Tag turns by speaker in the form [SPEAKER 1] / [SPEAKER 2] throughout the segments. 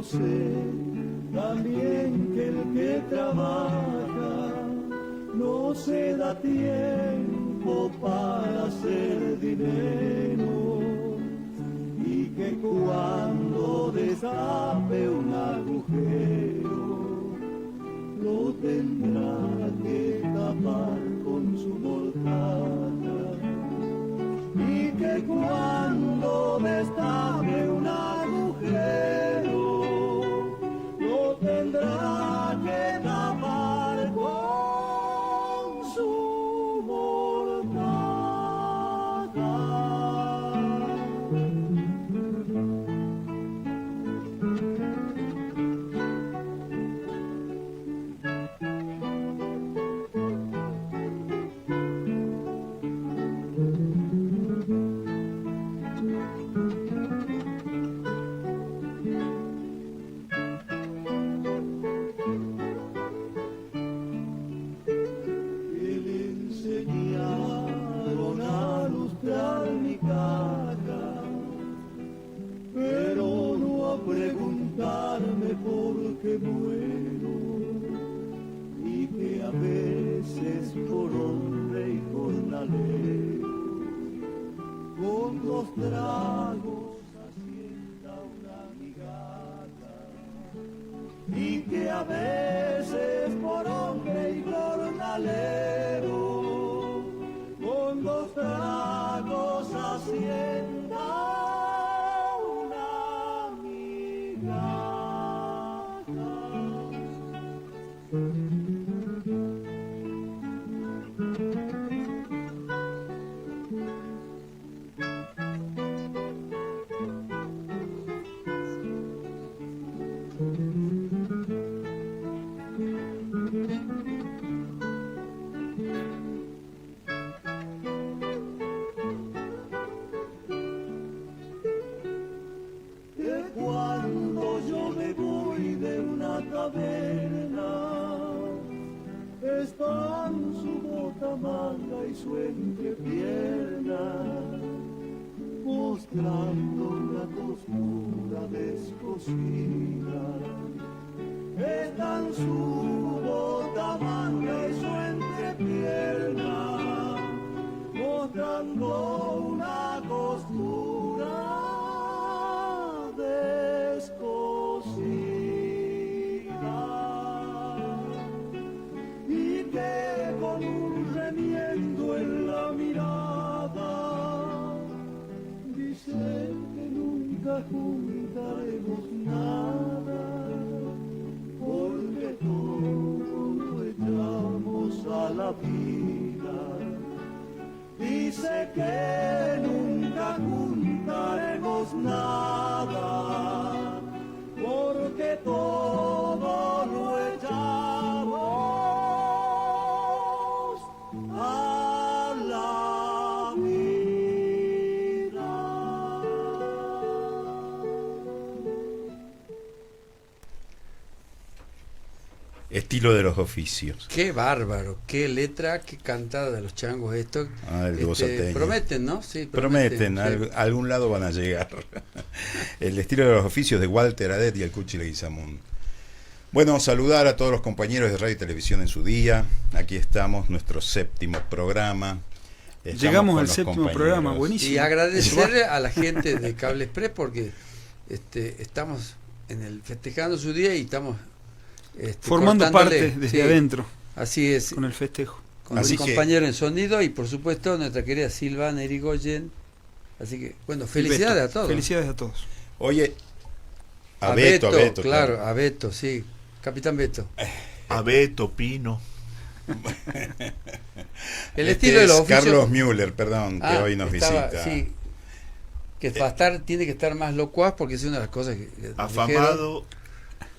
[SPEAKER 1] yo sé también que el que trabaja no se da tiempo para hacer dinero, y que cuando destape un agujero lo tendrá que tapar con su mortaja, y que cuando destape un agujero lo tendrá que tapar con su mortaja. Pero no a preguntarme por qué muero, y que a veces por hombre y jornalero con 2 tragos asienta una migata, y que a veces por hombre y jornalero con 2 tragos asienta una migata. Cuando yo me voy de una taberna, están su botamanga y su entrepierna mostrando una costura descosida. Están su botamanga y su entrepierna mostrando una costura descosida, y que con un remiendo en la mirada dicen que nunca juntaremos nada, porque todo lo echamos a la vida. Dice que nunca juntaremos nada, porque todo lo echamos a la vida.
[SPEAKER 2] Estilo de los oficios.
[SPEAKER 3] Qué bárbaro, qué letra, qué cantada de los changos esto.
[SPEAKER 2] El gozateño.
[SPEAKER 3] Prometen, ¿no? Sí,
[SPEAKER 2] Prometen,
[SPEAKER 3] sí.
[SPEAKER 2] A algún lado van a llegar. El estilo de los oficios de Walter Adet y el Cuchi Leguizamón. Bueno, saludar a todos los compañeros de Radio y Televisión en su día. Aquí estamos, nuestro 7º programa.
[SPEAKER 4] Llegamos al 7º programa, buenísimo.
[SPEAKER 3] Y agradecerle a la gente de Cable Express porque estamos festejando su día y estamos
[SPEAKER 4] formando parte desde adentro.
[SPEAKER 3] Así es.
[SPEAKER 4] Con el festejo.
[SPEAKER 3] Con un compañero en sonido y por supuesto nuestra querida Silvana Irigoyen. Así que, bueno, felicidades a todos.
[SPEAKER 4] Felicidades a todos.
[SPEAKER 2] Oye, a Beto,
[SPEAKER 3] claro, a Beto, sí. Capitán Beto.
[SPEAKER 5] A Beto, Pino.
[SPEAKER 3] El estilo de los oficios.
[SPEAKER 2] Carlos Müller, perdón, que hoy nos visita.
[SPEAKER 3] Sí, que tiene que estar más locuaz porque es una de las cosas que
[SPEAKER 5] afamado,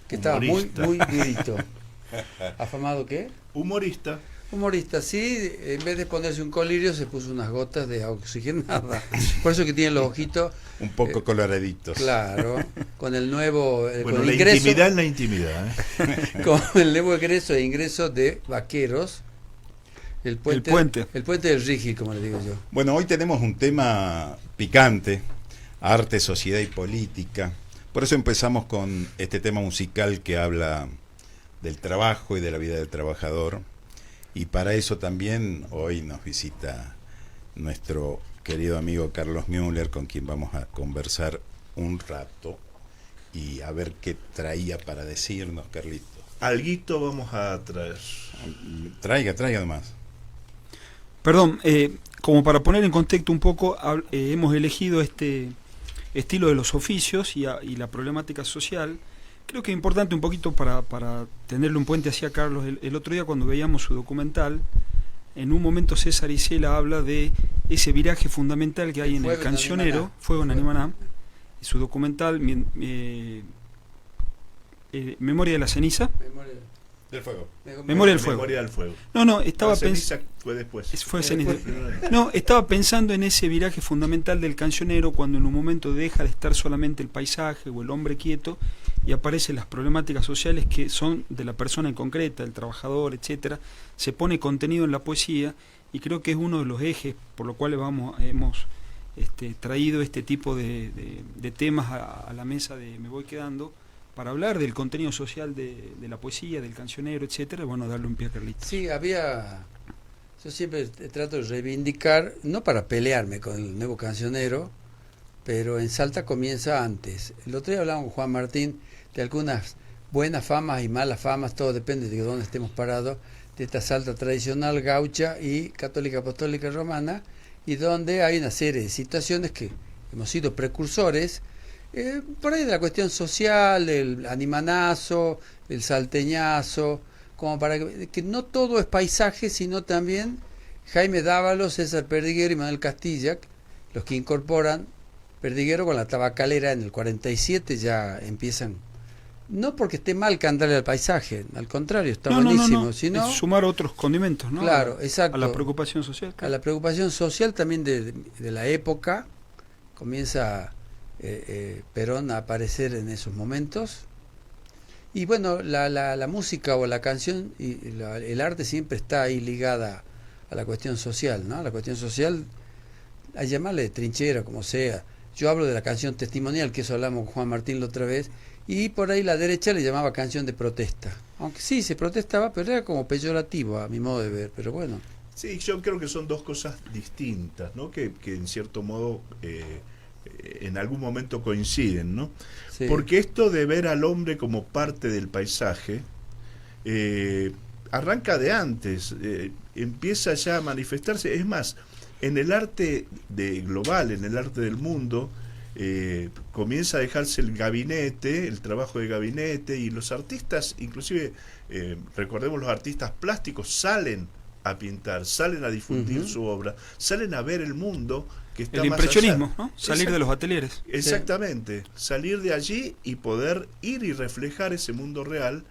[SPEAKER 3] que estaba muy durito. ¿Afamado qué?
[SPEAKER 5] Humorista,
[SPEAKER 3] sí, en vez de ponerse un colirio se puso unas gotas de oxigenada. Por eso que tiene los ojitos
[SPEAKER 2] un poco coloraditos.
[SPEAKER 3] Claro, con el nuevo
[SPEAKER 5] bueno,
[SPEAKER 3] con
[SPEAKER 5] la
[SPEAKER 3] ingreso,
[SPEAKER 5] intimidad en la intimidad,
[SPEAKER 3] con el nuevo ingreso de vaqueros. El puente del Rigil, como le digo yo.
[SPEAKER 2] Bueno, hoy tenemos un tema picante, arte, sociedad y política, Por eso empezamos con este tema musical que habla del trabajo y de la vida del trabajador. Y para eso también hoy nos visita nuestro querido amigo Carlos Müller, con quien vamos a conversar un rato y a ver qué traía para decirnos, Carlito.
[SPEAKER 5] Alguito vamos a traer.
[SPEAKER 2] Traiga nomás.
[SPEAKER 4] Perdón, como para poner en contexto un poco, hemos elegido este estilo de los oficios y la problemática social. Creo que es importante un poquito para tenerle un puente hacia Carlos. El otro día, cuando veíamos su documental, en un momento César Isela habla de ese viraje fundamental que hay en el cancionero, Fuego en Animaná, y su documental Memoria de la Ceniza.
[SPEAKER 2] Del fuego.
[SPEAKER 4] Memoria del fuego.
[SPEAKER 5] Memoria del fuego.
[SPEAKER 4] No, estaba
[SPEAKER 5] ceniza fue después.
[SPEAKER 4] Fue ceniza. No, estaba pensando en ese viraje fundamental del cancionero, cuando en un momento deja de estar solamente el paisaje o el hombre quieto y aparecen las problemáticas sociales que son de la persona en concreta, del trabajador, etcétera. Se pone contenido en la poesía, y creo que es uno de los ejes por los cuales hemos traído este tipo de temas a la mesa de Me Voy Quedando, para hablar del contenido social de la poesía, del cancionero, etcétera. Bueno, darle un pie a Carlitos.
[SPEAKER 3] Sí, yo siempre trato de reivindicar, no para pelearme con el nuevo cancionero, pero en Salta comienza antes. El otro día hablamos con Juan Martín de algunas buenas famas y malas famas, todo depende de dónde estemos parados, de esta Salta tradicional, gaucha y católica apostólica romana, y donde hay una serie de situaciones que hemos sido precursores, por ahí de la cuestión social, el animanazo, el salteñazo, como para que no todo es paisaje, sino también Jaime Dávalos, César Perdiguero y Manuel Castilla, los que incorporan. Perdiguero con la tabacalera en el 47 ya empiezan, no porque esté mal cantarle al paisaje, al contrario, está buenísimo, sino
[SPEAKER 4] es sumar otros condimentos, ¿no?
[SPEAKER 3] Claro, exacto.
[SPEAKER 4] A la preocupación social. Claro.
[SPEAKER 3] A la preocupación social también de la época. Comienza Perón a aparecer en esos momentos. Y bueno, la música o la canción y el arte siempre está ahí ligada a la cuestión social, ¿no? La cuestión social, a llamarle trinchera, como sea. Yo hablo de la canción testimonial, que eso hablamos con Juan Martín la otra vez, y por ahí la derecha le llamaba canción de protesta. Aunque sí, se protestaba, pero era como peyorativo a mi modo de ver, pero bueno.
[SPEAKER 5] Sí, yo creo que son dos cosas distintas, ¿no? Que en cierto modo en algún momento coinciden, ¿no?
[SPEAKER 3] Sí.
[SPEAKER 5] Porque esto de ver al hombre como parte del paisaje arranca de antes, empieza ya a manifestarse. Es más, en el arte global, en el arte del mundo, comienza a dejarse el gabinete, el trabajo de gabinete, y los artistas, inclusive recordemos, los artistas plásticos salen a pintar, salen a difundir su obra, salen a ver el mundo que está
[SPEAKER 4] el
[SPEAKER 5] más
[SPEAKER 4] impresionismo,
[SPEAKER 5] allá,
[SPEAKER 4] ¿no? Salir de los atelieres.
[SPEAKER 5] Exactamente, salir de allí y poder ir y reflejar ese mundo real,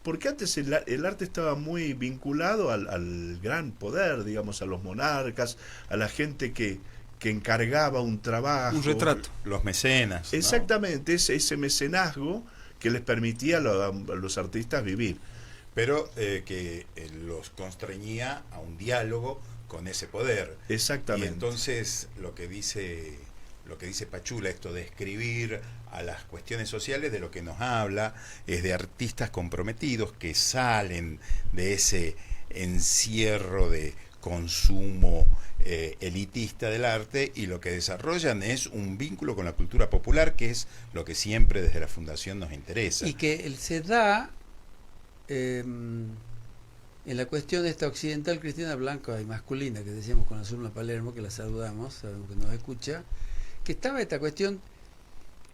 [SPEAKER 5] porque antes el arte estaba muy vinculado al gran poder, digamos, a los monarcas, a la gente que encargaba un trabajo.
[SPEAKER 4] Un retrato.
[SPEAKER 2] Los mecenas, ¿no?
[SPEAKER 5] Exactamente, ese mecenazgo que les permitía a los artistas vivir.
[SPEAKER 2] Pero que los constreñía a un diálogo con ese poder.
[SPEAKER 5] Exactamente.
[SPEAKER 2] Y entonces lo que dice Pachula, esto de escribir a las cuestiones sociales, de lo que nos habla es de artistas comprometidos que salen de ese encierro de consumo elitista del arte, y lo que desarrollan es un vínculo con la cultura popular, que es lo que siempre desde la Fundación nos interesa.
[SPEAKER 3] Y que se da en la cuestión esta occidental cristiana blanca y masculina, que decíamos con Azulma Palermo, que la saludamos, sabemos que nos escucha, que estaba esta cuestión,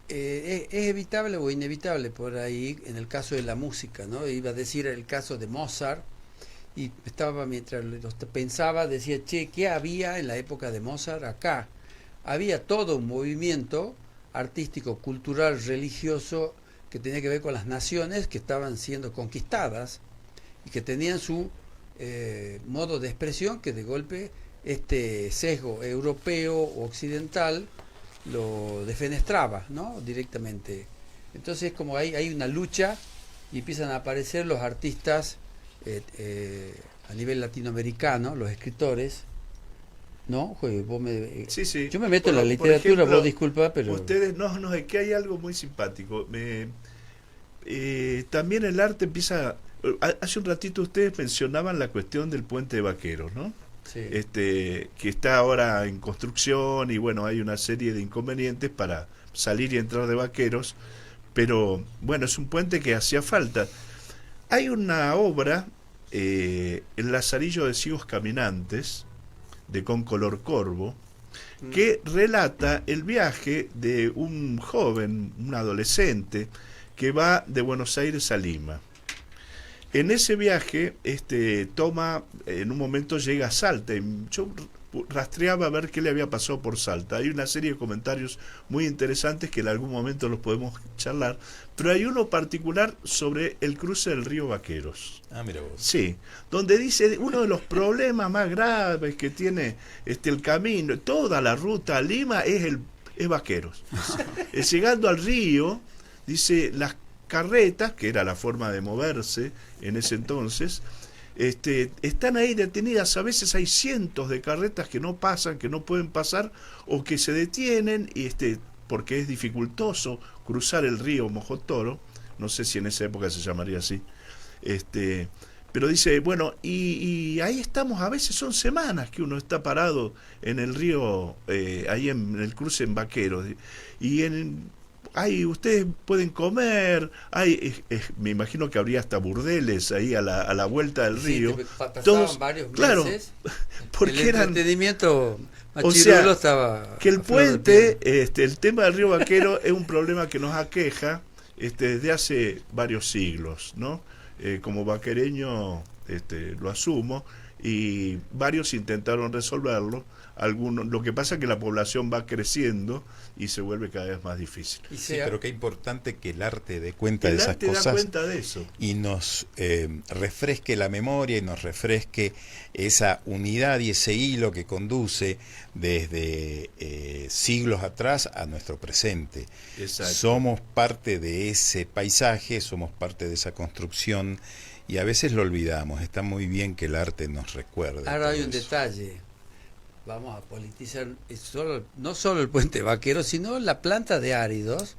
[SPEAKER 3] es evitable o inevitable por ahí, en el caso de la música, ¿no? Iba a decir el caso de Mozart, y estaba, mientras pensaba, decía, che, ¿qué había en la época de Mozart acá? Había todo un movimiento artístico, cultural, religioso, que tenía que ver con las naciones que estaban siendo conquistadas y que tenían su modo de expresión, que de golpe este sesgo europeo o occidental lo defenestraba, ¿no? Directamente. Entonces, como hay una lucha, y empiezan a aparecer los artistas a nivel latinoamericano, los escritores, No, vos me...
[SPEAKER 5] Sí, sí.
[SPEAKER 3] Yo me meto en la
[SPEAKER 5] Por
[SPEAKER 3] literatura,
[SPEAKER 5] ejemplo,
[SPEAKER 3] vos disculpa, pero...
[SPEAKER 5] Ustedes, no, es que hay algo muy simpático. También el arte empieza... Hace un ratito ustedes mencionaban la cuestión del puente de Vaqueros, ¿no?
[SPEAKER 3] Sí.
[SPEAKER 5] Que está ahora en construcción y bueno, hay una serie de inconvenientes para salir y entrar de Vaqueros, pero bueno, es un puente que hacía falta. Hay una obra, El Lazarillo de Ciegos Caminantes, de Concolor Corvo, que relata el viaje de un joven, un adolescente, que va de Buenos Aires a Lima. En ese viaje, toma, en un momento llega a Salta. Yo rastreaba a ver qué le había pasado por Salta. Hay una serie de comentarios muy interesantes que en algún momento los podemos charlar, pero hay uno particular sobre el cruce del río Vaqueros.
[SPEAKER 2] Ah, mira vos.
[SPEAKER 5] Sí, donde dice uno de los problemas más graves que tiene el camino, toda la ruta a Lima es Vaqueros. Llegando al río, dice, las carretas, que era la forma de moverse en ese entonces, están ahí detenidas. A veces hay cientos de carretas que no pasan, que no pueden pasar o que se detienen porque es dificultoso cruzar el río Mojotoro. No sé si en esa época se llamaría así. Pero dice, bueno, y ahí estamos, a veces son semanas que uno está parado en el río, ahí en el cruce en Vaqueros, y ustedes pueden comer, me imagino que habría hasta burdeles ahí a la vuelta del río.
[SPEAKER 3] Sí, pasaban
[SPEAKER 5] todos,
[SPEAKER 3] varios
[SPEAKER 5] claro,
[SPEAKER 3] meses.
[SPEAKER 5] porque
[SPEAKER 3] el entretenimiento
[SPEAKER 5] o sea,
[SPEAKER 3] estaba
[SPEAKER 5] que el
[SPEAKER 3] a flor de
[SPEAKER 5] puente,
[SPEAKER 3] piel.
[SPEAKER 5] el tema del río Vaquero es un problema que nos aqueja desde hace varios siglos, ¿no? Como vaquereño lo asumo, y varios intentaron resolverlo. Algunos, lo que pasa es que la población va creciendo y se vuelve cada vez más difícil.
[SPEAKER 2] Sí, pero qué importante que el arte dé cuenta de
[SPEAKER 5] El
[SPEAKER 2] esas
[SPEAKER 5] arte da
[SPEAKER 2] cosas
[SPEAKER 5] cuenta de eso.
[SPEAKER 2] y nos refresque la memoria y nos refresque esa unidad y ese hilo que conduce desde siglos atrás a nuestro presente.
[SPEAKER 5] Exacto.
[SPEAKER 2] Somos parte de ese paisaje, somos parte de esa construcción y a veces lo olvidamos. Está muy bien que el arte nos recuerde.
[SPEAKER 3] Ahora hay
[SPEAKER 2] todo
[SPEAKER 3] un
[SPEAKER 2] eso.
[SPEAKER 3] detalle. Vamos a politizar no solo el puente Vaquero, sino la planta de áridos,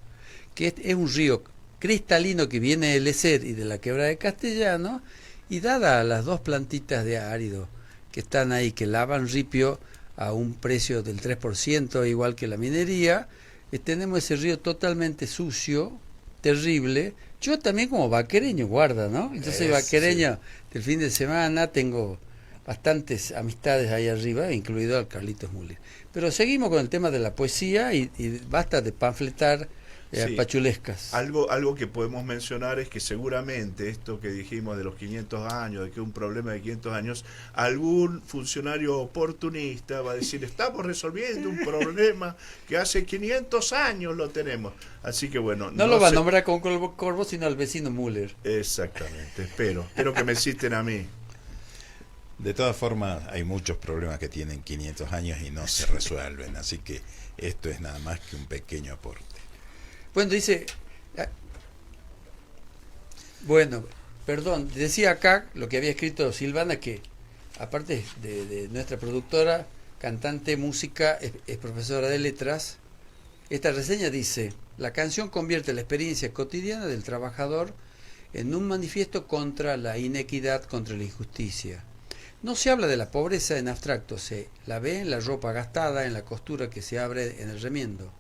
[SPEAKER 3] que es un río cristalino que viene del Ecer y de la Quebrada de Castellano, y dada las dos plantitas de árido que están ahí, que lavan ripio a un precio del 3%, igual que la minería, tenemos ese río totalmente sucio, terrible. Yo también como vaquereño, guarda, ¿no? Yo soy vaquereño del fin de semana, tengo bastantes amistades ahí arriba, incluido al Carlitos Müller. Pero seguimos con el tema de la poesía y basta de panfletar
[SPEAKER 5] Sí.
[SPEAKER 3] pachulescas.
[SPEAKER 5] Algo que podemos mencionar es que seguramente esto que dijimos de los 500 años, de que es un problema de 500 años, algún funcionario oportunista va a decir, estamos resolviendo un problema que hace 500 años lo tenemos. Así que bueno.
[SPEAKER 3] No lo va a nombrar con Corvo, sino al vecino Müller.
[SPEAKER 5] Exactamente, espero que me citen a mí.
[SPEAKER 2] De todas formas, hay muchos problemas que tienen 500 años y no se resuelven, así que esto es nada más que un pequeño aporte.
[SPEAKER 3] Bueno, dice... Bueno, perdón, decía acá lo que había escrito Silvana, que aparte de nuestra productora, cantante, música, es profesora de letras. Esta reseña dice: la canción convierte la experiencia cotidiana del trabajador en un manifiesto contra la inequidad, contra la injusticia. No se habla de la pobreza en abstracto, se la ve en la ropa gastada, en la costura que se abre en el remiendo.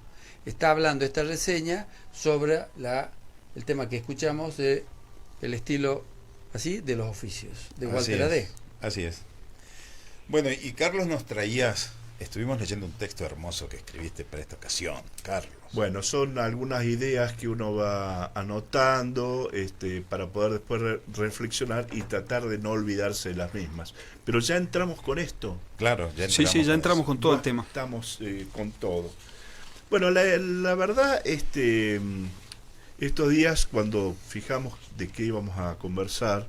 [SPEAKER 3] Está hablando esta reseña sobre el tema que escuchamos de el estilo así de los oficios de Walter Adé.
[SPEAKER 2] Así es. Bueno, y Carlos nos traías, estuvimos leyendo un texto hermoso que escribiste para esta ocasión, Carlos.
[SPEAKER 5] Bueno, son algunas ideas que uno va anotando para poder después reflexionar y tratar de no olvidarse de las mismas. Pero ya entramos con esto.
[SPEAKER 2] Claro, ya
[SPEAKER 4] Sí,
[SPEAKER 2] entramos
[SPEAKER 4] ya entramos
[SPEAKER 2] eso.
[SPEAKER 4] con todo el tema.
[SPEAKER 5] Estamos con todo. Bueno, la verdad, estos días cuando fijamos de qué íbamos a conversar,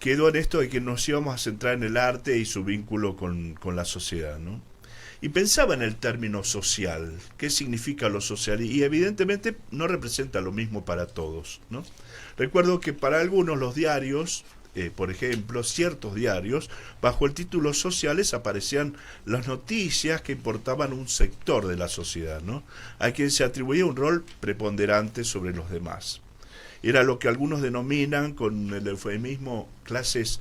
[SPEAKER 5] quedó en esto de que nos íbamos a centrar en el arte y su vínculo con la sociedad, ¿no? Y pensaba en el término social, qué significa lo social, y evidentemente no representa lo mismo para todos, ¿no? Recuerdo que para algunos los diarios por ejemplo, ciertos diarios, bajo el título Sociales aparecían las noticias que importaban un sector de la sociedad, ¿no? A quien se atribuía un rol preponderante sobre los demás. Era lo que algunos denominan, con el eufemismo, clases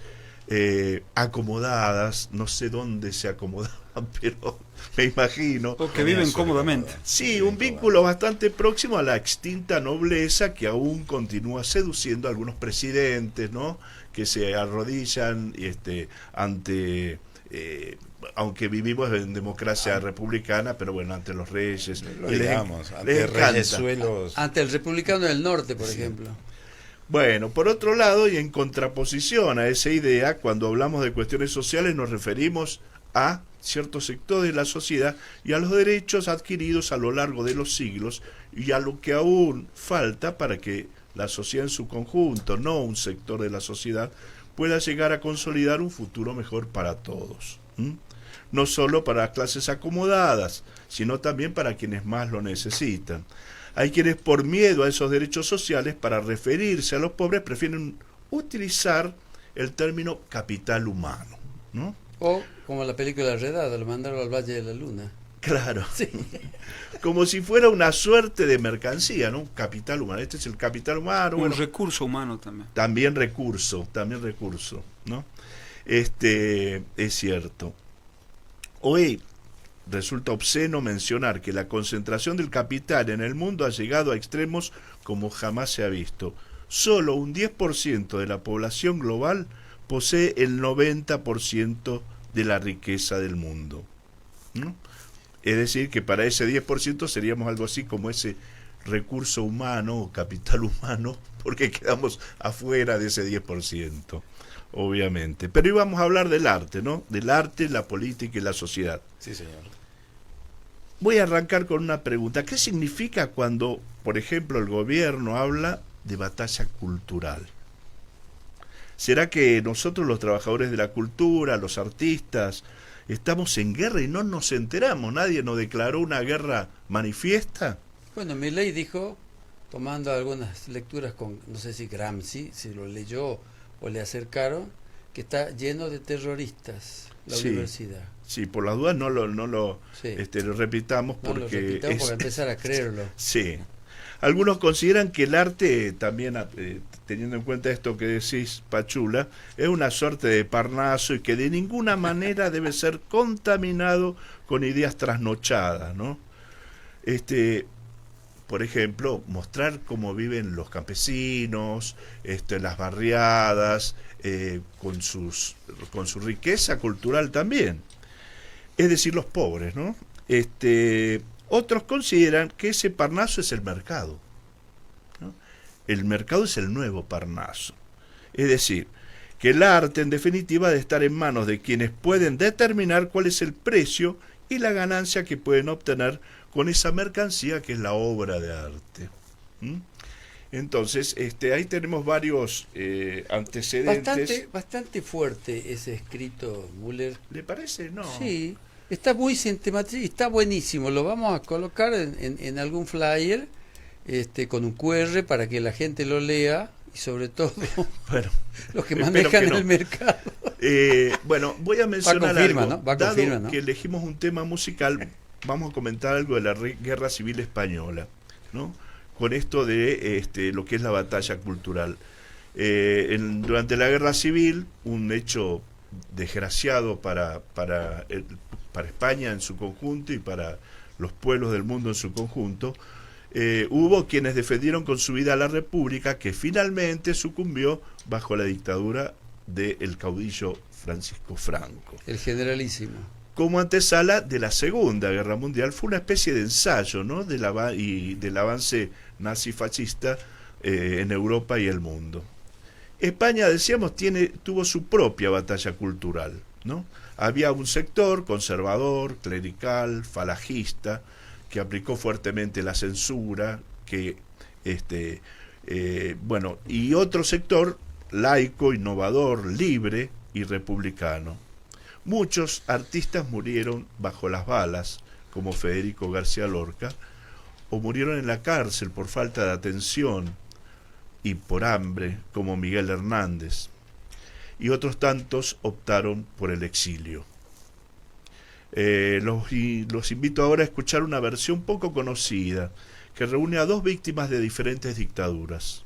[SPEAKER 5] acomodadas. No sé dónde se acomodaban, pero me imagino.
[SPEAKER 4] O que viven cómodamente.
[SPEAKER 5] Sí, un vínculo bastante próximo a la extinta nobleza que aún continúa seduciendo a algunos presidentes, ¿no? Que se arrodillan ante, aunque vivimos en democracia republicana, pero bueno, ante los reyes.
[SPEAKER 2] Lo
[SPEAKER 5] Y les-
[SPEAKER 2] digamos,
[SPEAKER 5] les
[SPEAKER 2] ante
[SPEAKER 5] encanta.
[SPEAKER 2] reyesuelos.
[SPEAKER 3] Ante el republicano del norte, por ejemplo.
[SPEAKER 5] Bueno, por otro lado, y en contraposición a esa idea, cuando hablamos de cuestiones sociales nos referimos a ciertos sectores de la sociedad y a los derechos adquiridos a lo largo de los siglos y a lo que aún falta para que la sociedad en su conjunto, no un sector de la sociedad, pueda llegar a consolidar un futuro mejor para todos. No solo para las clases acomodadas, sino también para quienes más lo necesitan. Hay quienes, por miedo a esos derechos sociales, para referirse a los pobres, prefieren utilizar el término capital humano, ¿no?
[SPEAKER 3] O, como la película Redada, lo mandaron al Valle de la Luna.
[SPEAKER 5] Claro.
[SPEAKER 3] Sí.
[SPEAKER 5] Como si fuera una suerte de mercancía, ¿no? Capital humano. Este es el capital humano.
[SPEAKER 4] Un
[SPEAKER 5] Bueno,
[SPEAKER 4] recurso humano también.
[SPEAKER 5] también recurso, ¿no? Es cierto. Hoy resulta obsceno mencionar que la concentración del capital en el mundo ha llegado a extremos como jamás se ha visto. Solo un 10% de la población global posee el 90% de la riqueza del mundo, ¿no? Es decir, que para ese 10% seríamos algo así como ese recurso humano o capital humano, porque quedamos afuera de ese 10%, obviamente. Pero íbamos a hablar del arte, ¿no? Del arte, la política y la sociedad.
[SPEAKER 2] Sí, señor.
[SPEAKER 5] Voy a arrancar con una pregunta. ¿Qué significa cuando, por ejemplo, el gobierno habla de batalla cultural? ¿Será que nosotros, los trabajadores de la cultura, los artistas, estamos en guerra y no nos enteramos? ¿Nadie nos declaró una guerra manifiesta?
[SPEAKER 3] Bueno, Milei dijo, tomando algunas lecturas con, no sé si Gramsci, si lo leyó o le acercaron, que está lleno de terroristas la
[SPEAKER 5] Sí.
[SPEAKER 3] universidad.
[SPEAKER 5] Sí, por las dudas no lo
[SPEAKER 3] Sí.
[SPEAKER 5] lo repitamos
[SPEAKER 3] No lo
[SPEAKER 5] porque
[SPEAKER 3] repitamos
[SPEAKER 5] es-
[SPEAKER 3] para empezar a creerlo.
[SPEAKER 5] Sí. Algunos consideran que el arte, también teniendo en cuenta esto que decís, Pachula, es una suerte de Parnaso y que de ninguna manera debe ser contaminado con ideas trasnochadas, ¿no? Por ejemplo, mostrar cómo viven los campesinos, las barriadas, con su riqueza cultural también. Es decir, los pobres, ¿no? Otros consideran que ese Parnaso es el mercado, ¿no? El mercado es el nuevo Parnaso. Es decir, que el arte, en definitiva, debe estar en manos de quienes pueden determinar cuál es el precio y la ganancia que pueden obtener con esa mercancía que es la obra de arte. Entonces, ahí tenemos varios antecedentes.
[SPEAKER 3] Bastante fuerte ese escrito, Müller.
[SPEAKER 5] ¿Le parece? No.
[SPEAKER 3] Sí, está muy sistematizado y está buenísimo. Lo vamos a colocar en algún flyer con un QR para que la gente lo lea y sobre todo
[SPEAKER 5] Bueno,
[SPEAKER 3] los que
[SPEAKER 5] espero
[SPEAKER 3] manejan
[SPEAKER 5] que no.
[SPEAKER 3] el mercado.
[SPEAKER 5] Bueno, voy a mencionar
[SPEAKER 3] con firma,
[SPEAKER 5] algo.
[SPEAKER 3] ¿no? Va con
[SPEAKER 5] Dado
[SPEAKER 3] firma, ¿no?
[SPEAKER 5] que elegimos un tema musical, vamos a comentar algo de la Guerra Civil Española, ¿no? Con esto de lo que es la batalla cultural. Durante la Guerra Civil, un hecho desgraciado para España en su conjunto y para los pueblos del mundo en su conjunto, hubo quienes defendieron con su vida a la República, que finalmente sucumbió bajo la dictadura del caudillo Francisco Franco.
[SPEAKER 3] El generalísimo.
[SPEAKER 5] Como antesala de la Segunda Guerra Mundial, fue una especie de ensayo, ¿no? del avance nazi-fascista en Europa y el mundo. España, decíamos, tuvo su propia batalla cultural, ¿no? Había un sector conservador, clerical, falangista, que aplicó fuertemente la censura, y otro sector laico, innovador, libre y republicano. Muchos artistas murieron bajo las balas, como Federico García Lorca, o murieron en la cárcel por falta de atención y por hambre, como Miguel Hernández. y otros tantos optaron por el exilio. Los invito ahora a escuchar una versión poco conocida que reúne a dos víctimas de diferentes dictaduras.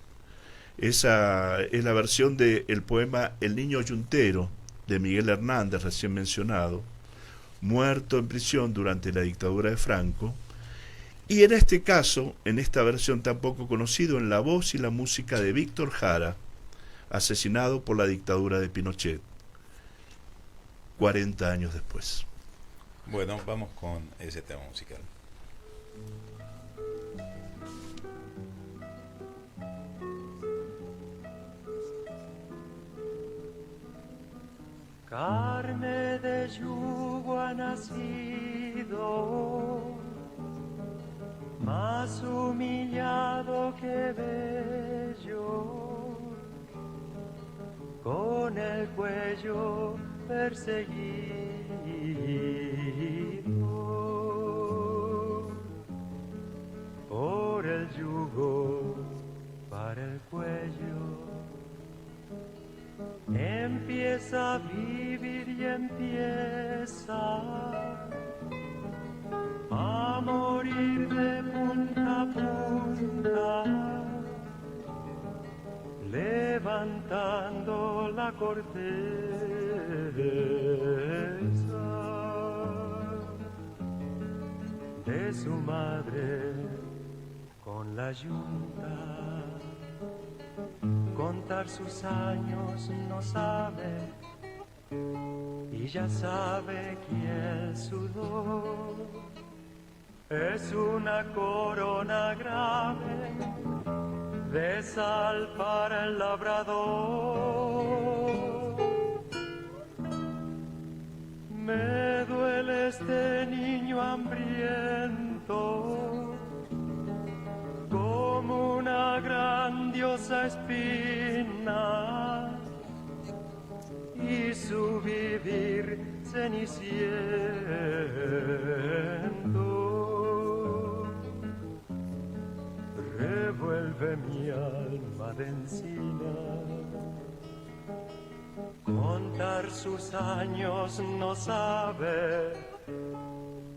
[SPEAKER 5] Esa es la versión del poema El niño yuntero de Miguel Hernández, recién mencionado, muerto en prisión durante la dictadura de Franco, y en este caso, en esta versión tan poco conocido, en la voz y la música de Víctor Jara, asesinado por la dictadura de Pinochet, 40 años después.
[SPEAKER 2] Bueno, vamos con ese tema musical.
[SPEAKER 1] Carne de yugo ha nacido, más humillado que bello, con el cuello perseguido, por el yugo para el cuello. Empieza a vivir y empieza a morir de punta a punta, levantando la corteza de su madre con la yunta. Contar sus años no sabe, y ya sabe que el sudor es una corona grave de sal para el labrador. Me duele este niño hambriento, como una grandiosa espina, y su vivir ceniciento revuelve mi alma de encina. Contar sus años no sabe,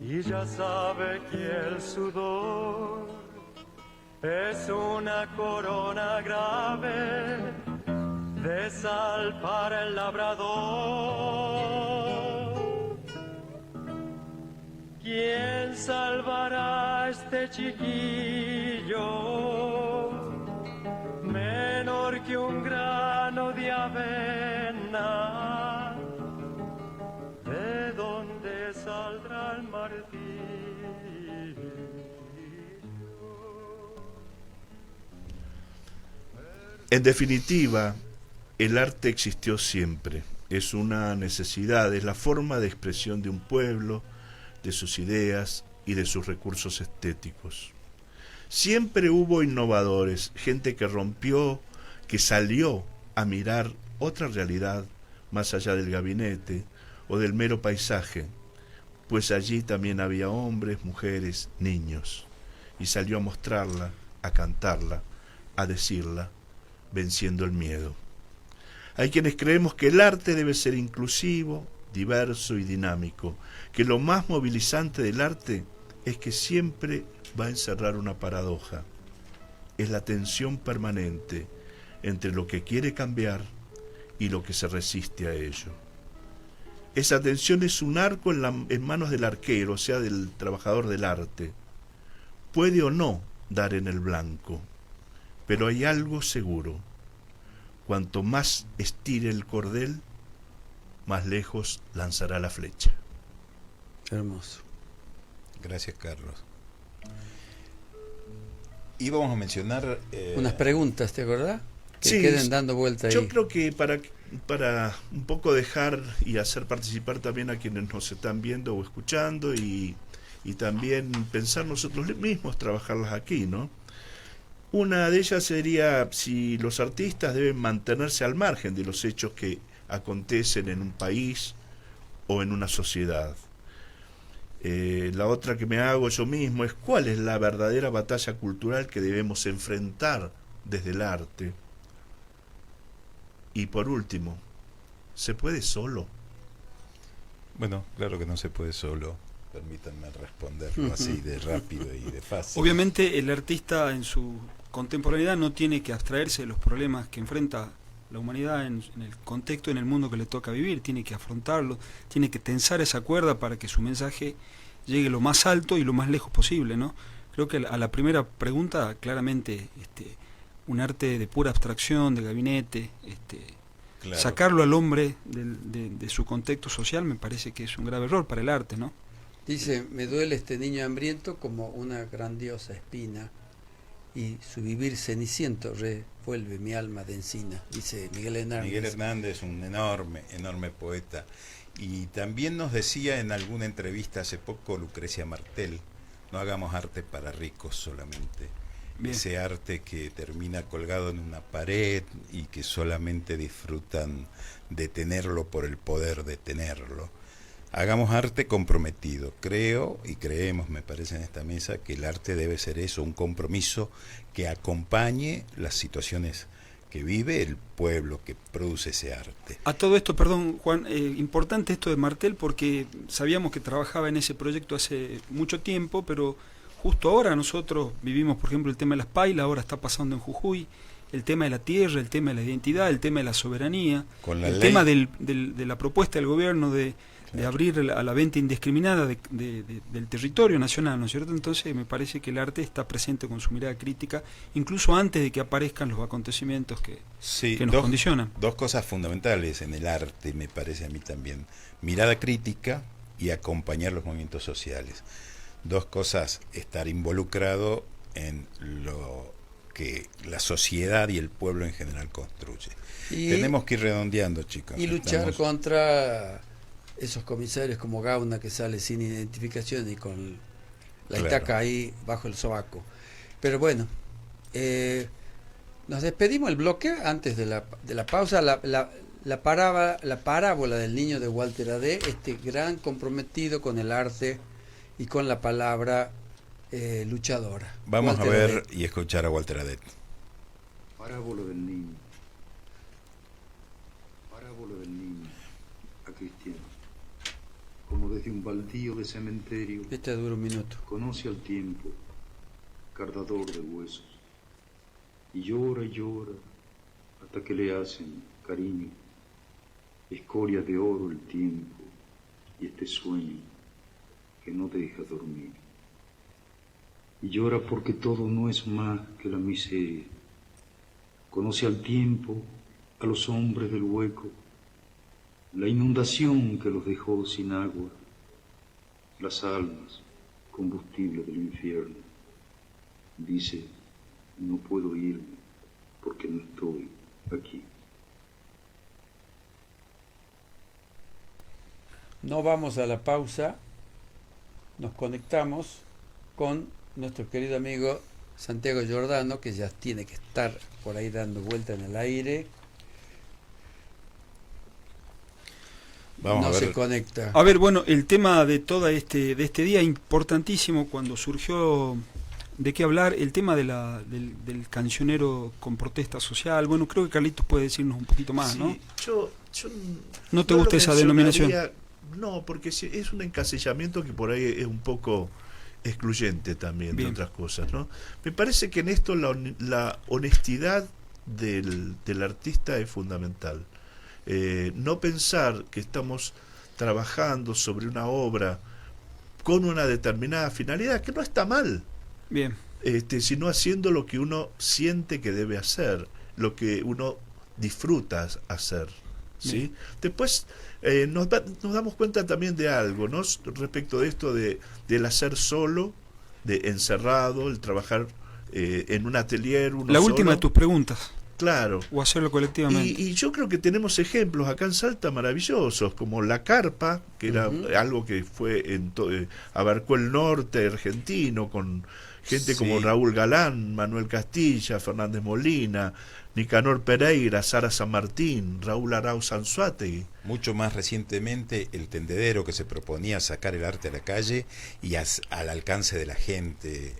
[SPEAKER 1] y ya sabe que el sudor es una corona grave de sal para el labrador. ¿Quién salvará a este chiquillo, menor que un grano de avena? ¿De dónde saldrá el martillo?
[SPEAKER 5] En definitiva, el arte existió siempre. Es una necesidad, es la forma de expresión de un pueblo, de sus ideas y de sus recursos estéticos. Siempre hubo innovadores, gente que rompió, que salió a mirar otra realidad más allá del gabinete o del mero paisaje, pues allí también había hombres, mujeres, niños, y salió a mostrarla, a cantarla, a decirla, venciendo el miedo. Hay quienes creemos que el arte debe ser inclusivo, diverso y dinámico, que lo más movilizante del arte es que siempre va a encerrar una paradoja. Es la tensión permanente entre lo que quiere cambiar y lo que se resiste a ello. Esa tensión es un arco en manos del arquero, o sea, del trabajador del arte. Puede o no dar en el blanco, pero hay algo seguro: cuanto más estire el cordel, más lejos lanzará la flecha.
[SPEAKER 3] Hermoso.
[SPEAKER 2] Gracias, Carlos. Y vamos a mencionar
[SPEAKER 3] Unas preguntas, ¿te acordás? Que
[SPEAKER 5] sí,
[SPEAKER 3] queden dando vuelta ahí.
[SPEAKER 5] Yo creo que para un poco dejar y hacer participar también a quienes nos están viendo o escuchando, y también pensar nosotros mismos, trabajarlas aquí, ¿no? Una de ellas sería si los artistas deben mantenerse al margen de los hechos que acontecen en un país o en una sociedad. La otra que me hago yo mismo es cuál es la verdadera batalla cultural que debemos enfrentar desde el arte. Y por último, ¿Se puede solo?
[SPEAKER 2] Bueno, claro que no se puede solo. Permítanme responderlo así de rápido y de fácil.
[SPEAKER 4] Obviamente el artista en su contemporaneidad no tiene que abstraerse de los problemas que enfrenta la humanidad en el contexto, en el mundo que le toca vivir, tiene que afrontarlo, tiene que tensar esa cuerda para que su mensaje llegue lo más alto y lo más lejos posible, ¿no? Creo que a la primera pregunta, claramente, un arte de pura abstracción, de gabinete,
[SPEAKER 2] Claro.
[SPEAKER 4] sacarlo al hombre de su contexto social me parece que es un grave error para el arte, ¿no?
[SPEAKER 3] Dice, me duele este niño hambriento como una grandiosa espina, y su vivir ceniciento revuelve mi alma de encina, dice Miguel Hernández.
[SPEAKER 2] Miguel Hernández, un enorme, enorme poeta. Y también nos decía en alguna entrevista hace poco Lucrecia Martel, no hagamos arte para ricos solamente.
[SPEAKER 4] Bien.
[SPEAKER 2] Ese arte que termina colgado en una pared y que solamente disfrutan de tenerlo por el poder de tenerlo. Hagamos arte comprometido. Creo y creemos, me parece, en esta mesa, que el arte debe ser eso, un compromiso que acompañe las situaciones que vive el pueblo que produce ese arte.
[SPEAKER 4] A todo esto, perdón, Juan, importante esto de Martel, porque sabíamos que trabajaba en ese proyecto hace mucho tiempo, pero justo ahora nosotros vivimos, por ejemplo, el tema de las pailas, ahora está pasando en Jujuy, el tema de la tierra, el tema de la identidad, el tema de la soberanía,
[SPEAKER 2] Con la
[SPEAKER 4] el
[SPEAKER 2] ley.
[SPEAKER 4] tema de la propuesta del gobierno de abrir a la venta indiscriminada del territorio nacional, ¿no es cierto? Entonces me parece que el arte está presente con su mirada crítica, incluso antes de que aparezcan los acontecimientos que nos condicionan.
[SPEAKER 2] Dos cosas fundamentales en el arte, me parece a mí también. Mirada crítica y acompañar los movimientos sociales. Dos cosas, estar involucrado en lo que la sociedad y el pueblo en general construye. Tenemos que ir redondeando, chicos.
[SPEAKER 3] Y luchar contra esos comisarios como Gauna, que sale sin identificación y con la estaca ahí bajo el sobaco. Pero bueno, nos despedimos el bloque antes de la pausa. La parábola del niño de Walter Adé, este gran comprometido con el arte y con la palabra luchadora.
[SPEAKER 2] Vamos
[SPEAKER 3] Walter
[SPEAKER 2] a ver
[SPEAKER 3] Adé.
[SPEAKER 2] y escuchar a Walter Adé.
[SPEAKER 6] Parábola del niño. Parábola del niño a Cristiano. Como desde un baldío de cementerio,
[SPEAKER 3] Este dura un minuto.
[SPEAKER 6] conoce al tiempo, cardador de huesos, y llora hasta que le hacen, cariño, escoria de oro el tiempo y este sueño que no deja dormir. Y llora porque todo no es más que la miseria. Conoce al tiempo, a los hombres del hueco, la inundación que los dejó sin agua, las almas, combustible del infierno. Dice, no puedo irme porque no estoy aquí.
[SPEAKER 3] No vamos a la pausa, nos conectamos con nuestro querido amigo Santiago Giordano, que ya tiene que estar por ahí dando vuelta en el aire.
[SPEAKER 2] Vamos
[SPEAKER 3] No
[SPEAKER 2] a ver.
[SPEAKER 3] se conecta.
[SPEAKER 4] A ver, bueno, el tema de todo este día importantísimo cuando surgió de qué hablar, el tema del cancionero con protesta social. Bueno, creo que Carlitos puede decirnos un poquito más,
[SPEAKER 5] Sí,
[SPEAKER 4] ¿no?
[SPEAKER 5] Yo
[SPEAKER 4] ¿No te
[SPEAKER 5] lo
[SPEAKER 4] gusta esa denominación?
[SPEAKER 5] mencionaría. No, porque es un encasillamiento que por ahí es un poco excluyente también
[SPEAKER 4] Bien.
[SPEAKER 5] de otras cosas, ¿no? Me parece que en esto la honestidad del artista es fundamental. No pensar que estamos trabajando sobre una obra con una determinada finalidad, que no está mal,
[SPEAKER 4] Bien.
[SPEAKER 5] sino haciendo lo que uno siente que debe hacer, lo que uno disfruta hacer, ¿sí? Después nos damos cuenta también de algo, ¿no? Respecto de esto del hacer solo, de encerrado, el trabajar en un atelier uno
[SPEAKER 4] La última
[SPEAKER 5] solo.
[SPEAKER 4] de tus preguntas,
[SPEAKER 5] Claro.
[SPEAKER 4] o hacerlo colectivamente.
[SPEAKER 5] Y yo creo que tenemos ejemplos acá en Salta maravillosos, como La Carpa, que era algo que fue abarcó el norte argentino, con gente
[SPEAKER 2] Sí.
[SPEAKER 5] como Raúl Galán, Manuel Castilla, Fernández Molina, Nicanor Pereira, Sara San Martín, Raúl Arau Sanzuategui.
[SPEAKER 2] Mucho más recientemente el tendedero, que se proponía sacar el arte a la calle y al alcance de la gente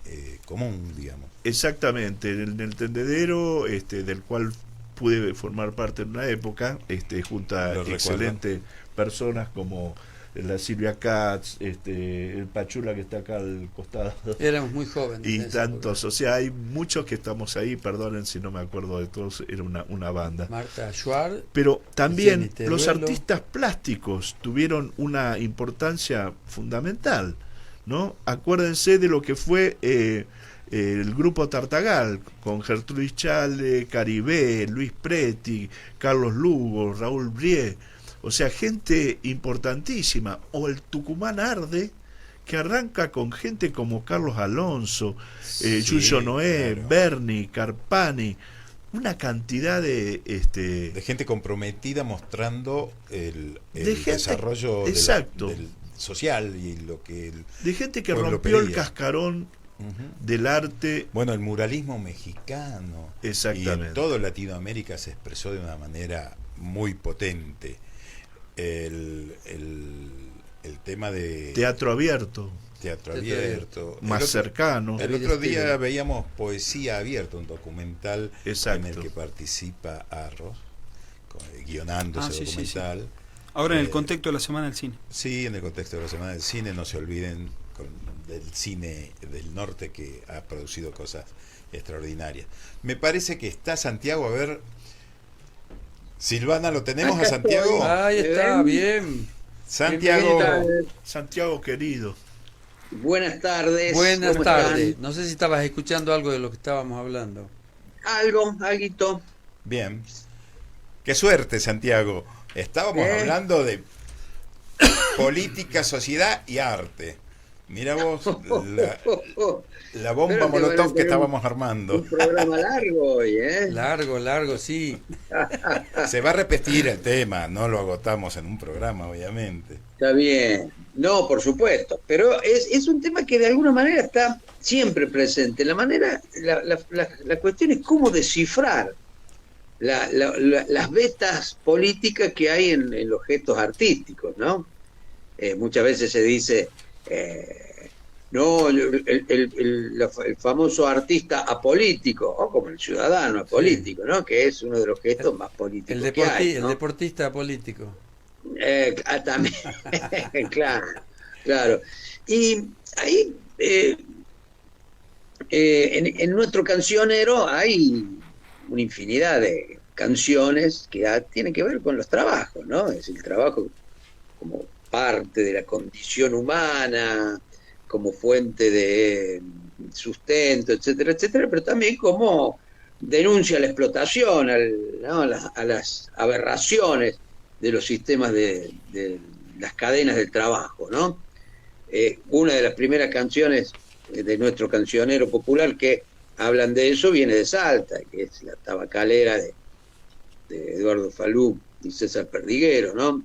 [SPEAKER 2] común, digamos.
[SPEAKER 5] Exactamente, en el tendedero, del cual pude formar parte en una época, junto a
[SPEAKER 2] Lo recuerdo.
[SPEAKER 5] excelentes personas como la Silvia Katz, el Pachula que está acá al costado,
[SPEAKER 3] Éramos muy jóvenes.
[SPEAKER 5] y
[SPEAKER 3] en esa
[SPEAKER 5] tantos, o sea, hay muchos que estamos ahí, perdonen si no me acuerdo de todos, era una banda.
[SPEAKER 3] época. Marta Schwartz.
[SPEAKER 5] Pero también
[SPEAKER 3] Jenny
[SPEAKER 5] los
[SPEAKER 3] Teruelo.
[SPEAKER 5] artistas plásticos tuvieron una importancia fundamental, ¿no? Acuérdense de lo que fue el grupo Tartagal, con Gertrudis Chale, Caribé, Luis Preti, Carlos Lugo, Raúl Brie, o sea, gente importantísima. O el Tucumán Arde, que arranca con gente como Carlos Alonso,
[SPEAKER 2] Sí,
[SPEAKER 5] Yuyo Noé,
[SPEAKER 2] claro.
[SPEAKER 5] Berni, Carpani, una cantidad de
[SPEAKER 2] De gente comprometida mostrando el
[SPEAKER 5] De gente-
[SPEAKER 2] desarrollo
[SPEAKER 5] exacto.
[SPEAKER 2] del social y lo que
[SPEAKER 5] de gente que
[SPEAKER 2] pueblo
[SPEAKER 5] rompió el
[SPEAKER 2] pedía.
[SPEAKER 5] cascarón
[SPEAKER 2] Ujú.
[SPEAKER 5] del arte.
[SPEAKER 2] Bueno, el muralismo mexicano y
[SPEAKER 5] Exactamente.
[SPEAKER 2] en todo Latinoamérica se expresó de una manera muy potente. El tema de
[SPEAKER 5] Teatro abierto,
[SPEAKER 2] teatro
[SPEAKER 3] Teatro
[SPEAKER 2] abierto.
[SPEAKER 5] más cercano.
[SPEAKER 2] El
[SPEAKER 3] David
[SPEAKER 2] otro día
[SPEAKER 3] Steven.
[SPEAKER 2] veíamos Poesía Abierta, un documental
[SPEAKER 5] Exacto.
[SPEAKER 2] en el que participa Arros, guionando ese
[SPEAKER 4] Sí, sí, sí.
[SPEAKER 2] documental.
[SPEAKER 4] Ahora en el
[SPEAKER 2] Eh,
[SPEAKER 4] contexto de la Semana del Cine.
[SPEAKER 2] Sí, en el contexto de la Semana del Cine, no se olviden del cine del norte que ha producido cosas extraordinarias. Me parece que está Santiago, a ver, Silvana, ¿lo tenemos a
[SPEAKER 7] Acá
[SPEAKER 2] Santiago?
[SPEAKER 7] estoy.
[SPEAKER 3] Ahí está, bien.
[SPEAKER 2] Santiago,
[SPEAKER 7] Bienvenido.
[SPEAKER 5] Santiago querido,
[SPEAKER 7] Buenas tardes.
[SPEAKER 3] Buenas
[SPEAKER 7] ¿cómo
[SPEAKER 3] tardes.
[SPEAKER 7] están?
[SPEAKER 3] No sé si estabas escuchando algo de lo que estábamos hablando.
[SPEAKER 7] Alguito.
[SPEAKER 2] bien. Qué suerte, Santiago. Estábamos hablando de política, sociedad y arte. Mira vos la bomba
[SPEAKER 7] Pero te van a
[SPEAKER 2] molotov que
[SPEAKER 7] tener
[SPEAKER 2] estábamos armando.
[SPEAKER 7] Un programa largo hoy, ¿eh?
[SPEAKER 3] Largo, sí.
[SPEAKER 2] Se va a repetir el tema, no lo agotamos en un programa, obviamente.
[SPEAKER 7] Está bien. No, por supuesto. Pero es un tema que de alguna manera está siempre presente. La cuestión es cómo descifrar las vetas políticas que hay en los gestos artísticos, ¿no? Muchas veces se dice, no, el famoso artista apolítico, o como el ciudadano apolítico, ¿no? Que es uno de los gestos más políticos que hay,
[SPEAKER 3] El
[SPEAKER 7] ¿no?
[SPEAKER 3] deportista político.
[SPEAKER 7] También, claro. Y ahí, en nuestro cancionero hay una infinidad de canciones que tienen que ver con los trabajos, ¿no? Es el trabajo como parte de la condición humana, como fuente de sustento, etcétera, etcétera, pero también como denuncia a la explotación, ¿no? a las aberraciones de los sistemas de las cadenas del trabajo, ¿no? Una de las primeras canciones de nuestro cancionero popular que hablan de eso viene de Salta, que es la tabacalera de Eduardo Falú y César Perdiguero, ¿no?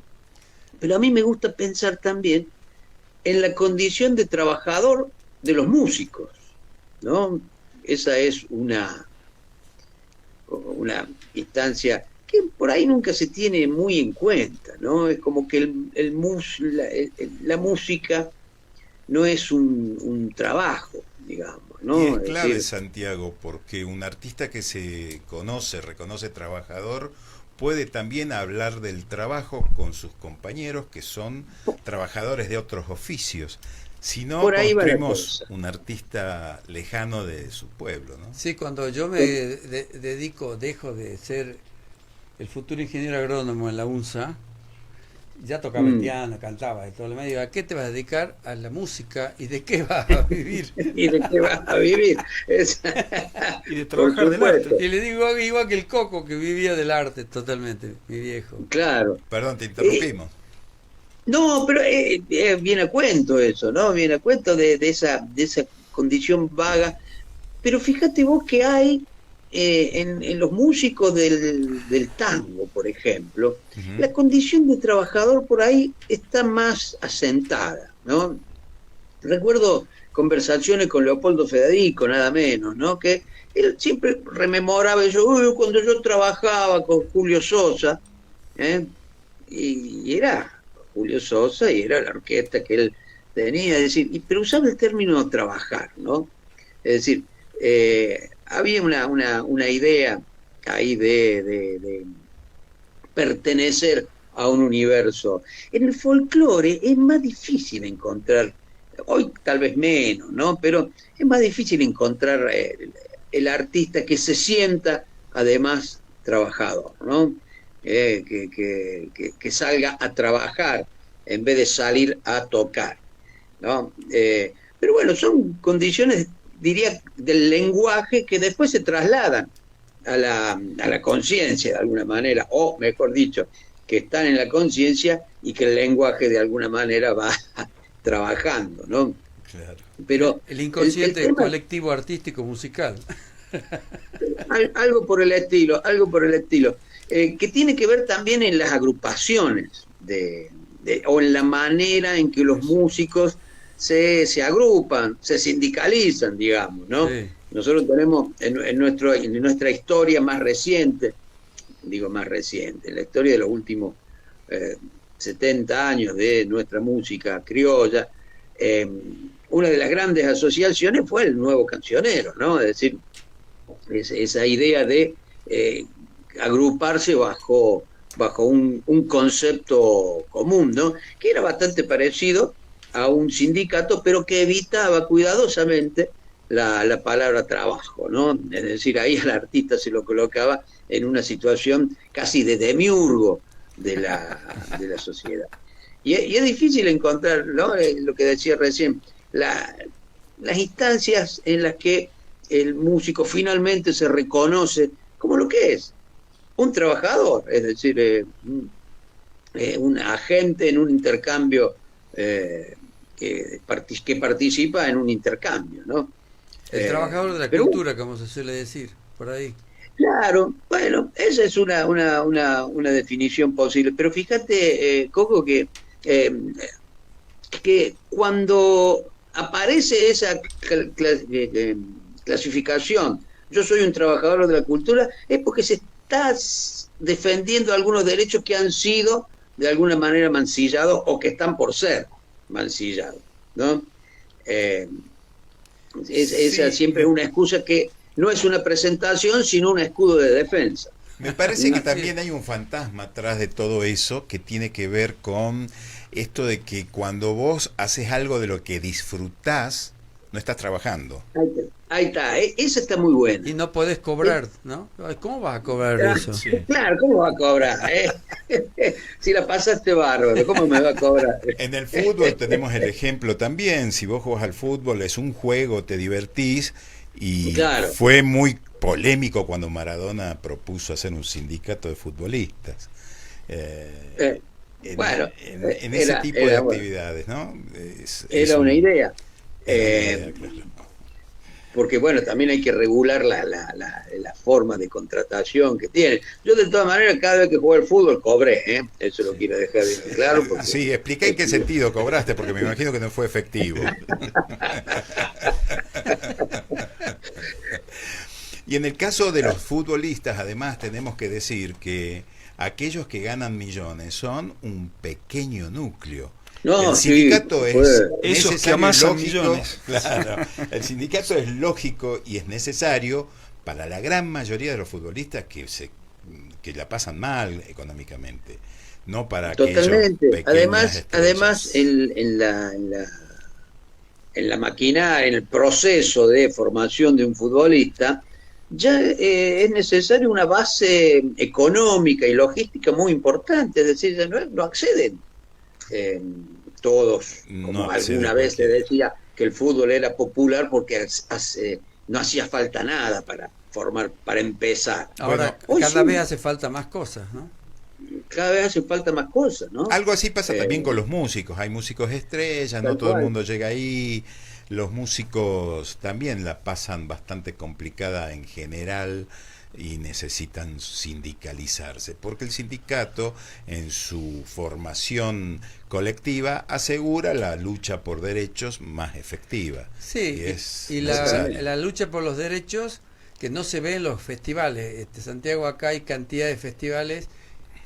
[SPEAKER 7] Pero a mí me gusta pensar también en la condición de trabajador de los músicos, ¿no? Esa es una instancia que por ahí nunca se tiene muy en cuenta, ¿no? Es como que la música no es un trabajo, digamos, ¿no?
[SPEAKER 2] Y es clave,
[SPEAKER 7] decir,
[SPEAKER 2] Santiago, porque un artista que se reconoce trabajador, puede también hablar del trabajo con sus compañeros que son trabajadores de otros oficios. Si no,
[SPEAKER 7] Por ahí va la
[SPEAKER 2] construimos
[SPEAKER 7] cosa.
[SPEAKER 2] un artista lejano de su pueblo, ¿no?
[SPEAKER 3] Sí, cuando yo me dejo de ser el futuro ingeniero agrónomo en la UNSA, ya tocaba el piano, cantaba y todo lo demás. Digo, ¿a qué te vas a dedicar? A la música. ¿Y de qué vas a vivir?
[SPEAKER 7] ¿y de qué vas a vivir?
[SPEAKER 4] Y de
[SPEAKER 7] Por
[SPEAKER 4] trabajar del
[SPEAKER 7] supuesto.
[SPEAKER 4] arte.
[SPEAKER 3] Y le digo igual que el Coco, que vivía del arte totalmente, mi viejo.
[SPEAKER 7] Claro.
[SPEAKER 2] Perdón, te interrumpimos.
[SPEAKER 7] No, pero viene a cuento eso, ¿no? Viene a cuento de esa condición vaga. Pero fíjate vos que hay en los músicos del tango, por ejemplo,
[SPEAKER 2] Ujú.
[SPEAKER 7] la condición de trabajador por ahí está más asentada, ¿no? Recuerdo conversaciones con Leopoldo Federico, nada menos, ¿no? Que él siempre rememoraba eso, cuando yo trabajaba con Julio Sosa, y era Julio Sosa y era la orquesta que él tenía, es decir, pero usaba el término trabajar, ¿no? Es decir, había una idea ahí de pertenecer a un universo. En el folclore es más difícil encontrar, hoy tal vez menos, ¿no? Pero es más difícil encontrar el artista que se sienta además trabajador, ¿no? Que salga a trabajar en vez de salir a tocar, ¿no? Pero bueno, son condiciones, diría, del lenguaje que después se trasladan a la conciencia de alguna manera, o mejor dicho, que están en la conciencia y que el lenguaje de alguna manera va trabajando, ¿no?
[SPEAKER 2] Claro.
[SPEAKER 3] Pero el inconsciente
[SPEAKER 7] tema,
[SPEAKER 3] colectivo artístico musical.
[SPEAKER 7] algo por el estilo, que tiene que ver también en las agrupaciones o en la manera en que los músicos se agrupan, se sindicalizan, digamos, ¿no?
[SPEAKER 3] Sí.
[SPEAKER 7] Nosotros tenemos en nuestra historia más reciente, en la historia de los últimos 70 años de nuestra música criolla, una de las grandes asociaciones fue el Nuevo Cancionero, ¿no? Es decir, esa idea de agruparse bajo un concepto común, ¿no? Que era bastante parecido a un sindicato, pero que evitaba cuidadosamente la palabra trabajo, ¿no? Es decir, ahí al artista se lo colocaba en una situación casi de demiurgo de la sociedad. Y es difícil encontrar, ¿no? Lo que decía recién, las instancias en las que el músico finalmente se reconoce como lo que es, un trabajador, es decir, un agente en un intercambio que participa en un intercambio, ¿no?
[SPEAKER 3] El trabajador de la cultura, como se suele decir, por ahí.
[SPEAKER 7] Claro, bueno, esa es una definición posible, pero fíjate, Coco, que cuando aparece esa clasificación, yo soy un trabajador de la cultura, es porque se está defendiendo algunos derechos que han sido de alguna manera mancillados o que están por ser mancillados, ¿no? Esa siempre es una excusa que no es una presentación, sino un escudo de defensa.
[SPEAKER 2] Me parece que también hay un fantasma atrás de todo eso que tiene que ver con esto de que cuando vos haces algo de lo que disfrutás, no estás trabajando.
[SPEAKER 7] Ahí está, esa está muy buena.
[SPEAKER 3] Y no podés cobrar, ¿no? ¿Cómo vas a cobrar eso?
[SPEAKER 7] Claro, ¿cómo va a cobrar? Si la pasaste bárbaro, ¿cómo me va a cobrar?
[SPEAKER 2] En el fútbol tenemos el ejemplo también, si vos jugás al fútbol es un juego, te divertís, y
[SPEAKER 7] claro,
[SPEAKER 2] fue muy polémico cuando Maradona propuso hacer un sindicato de futbolistas.
[SPEAKER 7] Bueno,
[SPEAKER 2] en ese tipo de actividades, ¿no?
[SPEAKER 7] Era una idea.
[SPEAKER 2] Claro.
[SPEAKER 7] Porque bueno, también hay que regular la forma de contratación que tiene. Yo de todas maneras cada vez que jugué al fútbol cobré, eso lo quiero dejar bien claro. Porque
[SPEAKER 2] sí, expliqué en qué sentido cobraste, porque me imagino que no fue efectivo. Y en el caso de los futbolistas, además tenemos que decir que aquellos que ganan millones son un pequeño núcleo.
[SPEAKER 7] No,
[SPEAKER 2] el sindicato
[SPEAKER 7] sí,
[SPEAKER 2] es
[SPEAKER 4] esos que amasan millones.
[SPEAKER 2] Claro, el sindicato es lógico y es necesario para la gran mayoría de los futbolistas que la pasan mal económicamente, no para
[SPEAKER 7] totalmente.
[SPEAKER 2] Aquellos
[SPEAKER 7] Además en la maquinaria, en el proceso de formación de un futbolista, ya es necesaria una base económica y logística muy importante, es decir, no acceden todos, como alguna vez se decía que el fútbol era popular porque no hacía falta nada para formar, para empezar.
[SPEAKER 3] Ahora cada vez hace falta más cosas, ¿no?
[SPEAKER 7] Cada vez hace falta más cosas, ¿no?
[SPEAKER 2] Algo así pasa también con los músicos. Hay músicos estrellas, no todo el mundo llega ahí. Los músicos también la pasan bastante complicada en general y necesitan sindicalizarse, porque el sindicato en su formación colectiva asegura la lucha por derechos más efectiva.
[SPEAKER 3] Sí, y la lucha por los derechos que no se ve en los festivales. Santiago, acá hay cantidad de festivales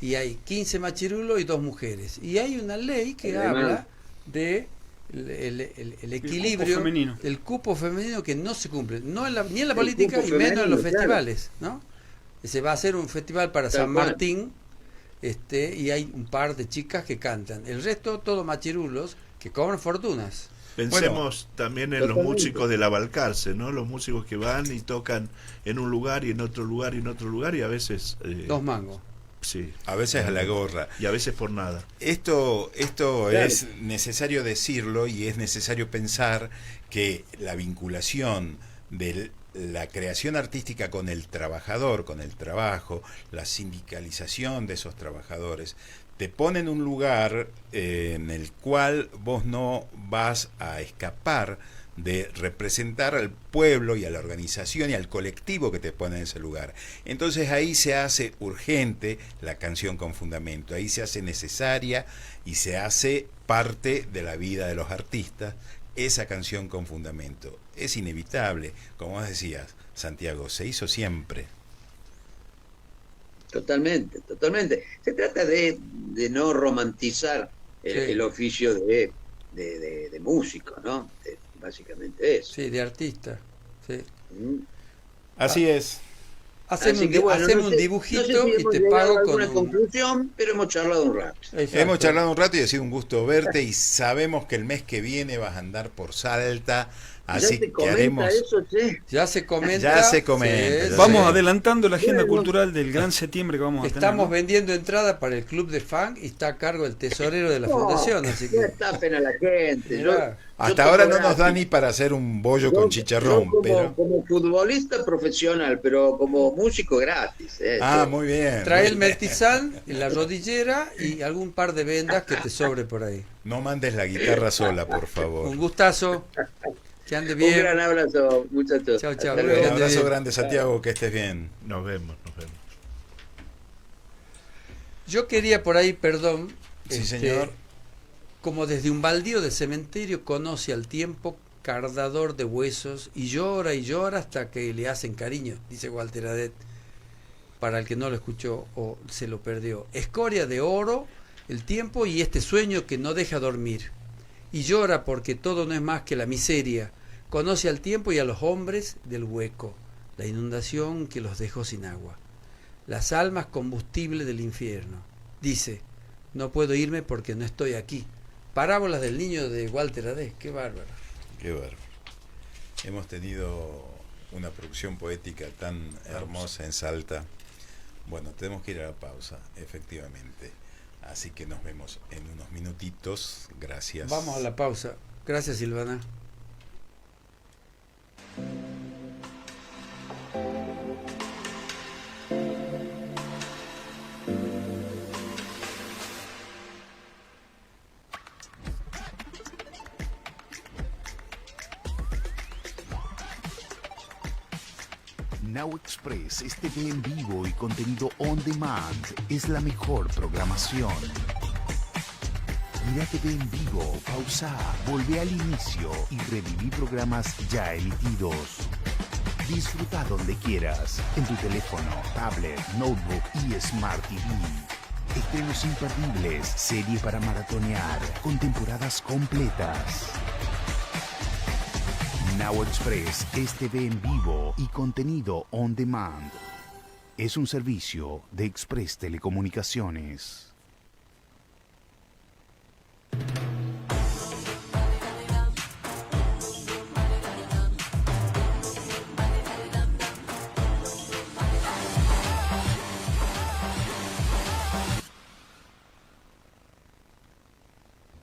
[SPEAKER 3] y hay 15 machirulos y 2 mujeres. Y hay una ley que habla de el equilibrio del cupo femenino que no se cumple, ni en la política y menos en los festivales, ¿no? Se va a hacer un festival para
[SPEAKER 7] Tal
[SPEAKER 3] San
[SPEAKER 7] cual.
[SPEAKER 3] Martín, y hay un par de chicas que cantan. El resto, todo machirulos que cobran fortunas.
[SPEAKER 5] Pensemos también en los
[SPEAKER 7] Totalmente.
[SPEAKER 5] músicos de la Balcarce, ¿no? Los músicos que van y tocan en un lugar y en otro lugar y en otro lugar y a veces...
[SPEAKER 3] 2 mangos.
[SPEAKER 5] sí.
[SPEAKER 2] A veces a la gorra.
[SPEAKER 5] Y a veces por nada.
[SPEAKER 2] Esto
[SPEAKER 7] Claro.
[SPEAKER 2] es necesario decirlo y es necesario pensar que la vinculación de la creación artística con el trabajador, con el trabajo, la sindicalización de esos trabajadores, te pone en un lugar en el cual vos no vas a escapar de representar al pueblo y a la organización y al colectivo que te pone en ese lugar. Entonces ahí se hace urgente la canción con fundamento, ahí se hace necesaria y se hace parte de la vida de los artistas esa canción con fundamento. Es inevitable, como vos decías, Santiago, se hizo siempre.
[SPEAKER 7] Totalmente, totalmente. Se trata de no romantizar
[SPEAKER 3] Sí.
[SPEAKER 7] el oficio de músico, ¿no? Básicamente eso.
[SPEAKER 3] Sí, de artista. Sí.
[SPEAKER 7] Mm.
[SPEAKER 2] Así es.
[SPEAKER 3] Haceme
[SPEAKER 7] Así
[SPEAKER 3] un,
[SPEAKER 7] que bueno,
[SPEAKER 3] haceme
[SPEAKER 7] no
[SPEAKER 3] un
[SPEAKER 7] sé-
[SPEAKER 3] dibujito
[SPEAKER 7] no sé si
[SPEAKER 3] y
[SPEAKER 7] hemos
[SPEAKER 3] te
[SPEAKER 7] llegado
[SPEAKER 3] pago
[SPEAKER 7] a
[SPEAKER 3] con
[SPEAKER 7] alguna
[SPEAKER 3] un...
[SPEAKER 7] conclusión, pero hemos charlado un rato.
[SPEAKER 3] Exacto.
[SPEAKER 2] Hemos charlado un rato y ha sido un gusto verte y sabemos que el mes que viene vas a andar por Salta, así
[SPEAKER 7] ¿Ya te
[SPEAKER 2] que
[SPEAKER 7] comenta
[SPEAKER 2] haremos...
[SPEAKER 7] eso, che?
[SPEAKER 3] Ya se comenta.
[SPEAKER 2] Ya se comenta,
[SPEAKER 3] Sí,
[SPEAKER 2] ya
[SPEAKER 4] Vamos
[SPEAKER 2] sé.
[SPEAKER 4] adelantando la agenda
[SPEAKER 7] Bueno.
[SPEAKER 4] cultural del gran septiembre que vamos a tener.
[SPEAKER 3] Estamos
[SPEAKER 4] ¿no?
[SPEAKER 3] vendiendo entrada para el club de fan y está a cargo el tesorero de la fundación, así
[SPEAKER 7] No
[SPEAKER 3] que...
[SPEAKER 7] estafen a la gente.
[SPEAKER 3] Mirá.
[SPEAKER 2] Hasta
[SPEAKER 7] yo
[SPEAKER 2] ahora
[SPEAKER 7] toco
[SPEAKER 2] no nos da
[SPEAKER 7] gratis.
[SPEAKER 2] ni para hacer un bollo
[SPEAKER 7] Yo-
[SPEAKER 2] con chicharrón,
[SPEAKER 7] yo como,
[SPEAKER 2] pero...
[SPEAKER 7] como futbolista profesional, pero como músico gratis.
[SPEAKER 2] Ah,
[SPEAKER 7] Yo-
[SPEAKER 2] muy bien.
[SPEAKER 3] Trae
[SPEAKER 2] muy
[SPEAKER 3] el
[SPEAKER 2] bien.
[SPEAKER 3] meltizán, la rodillera y algún par de vendas que te sobre por ahí.
[SPEAKER 2] No mandes la guitarra sola, por favor.
[SPEAKER 3] Un gustazo. Que ande
[SPEAKER 7] Un
[SPEAKER 3] bien.
[SPEAKER 7] gran abrazo, muchachos.
[SPEAKER 3] Chao, chao.
[SPEAKER 7] Hasta
[SPEAKER 2] Un
[SPEAKER 7] luego.
[SPEAKER 3] Grande.
[SPEAKER 2] abrazo grande, Santiago, que estés bien.
[SPEAKER 5] Nos vemos, nos vemos.
[SPEAKER 3] Yo quería por ahí, perdón,
[SPEAKER 2] Sí, señor.
[SPEAKER 3] como desde un baldío de cementerio conoce al tiempo cardador de huesos y llora hasta que le hacen cariño, dice Walter Adet, para el que no lo escuchó o se lo perdió. Escoria de oro, el tiempo y este sueño que no deja dormir. Y llora porque todo no es más que la miseria. Conoce al tiempo y a los hombres del hueco, la inundación que los dejó sin agua. Las almas combustible del infierno. Dice, no puedo irme porque no estoy aquí. Parábolas del niño de Walter Adés, qué bárbaro.
[SPEAKER 2] Qué bárbaro. Hemos tenido una producción poética tan hermosa en Salta. Bueno, tenemos que ir a la pausa, efectivamente. Así que nos vemos en unos minutitos. Gracias.
[SPEAKER 3] Vamos a la pausa. Gracias, Silvana.
[SPEAKER 8] Now Express es TV en vivo y contenido on demand. Es la mejor programación. Mira TV en vivo, pausa, volvé al inicio y reviví programas ya emitidos. Disfruta donde quieras, en tu teléfono, tablet, notebook y Smart TV. Estrenos imperdibles, serie para maratonear, con temporadas completas. Now Express es TV en vivo y contenido on demand. Es un servicio de Express Telecomunicaciones.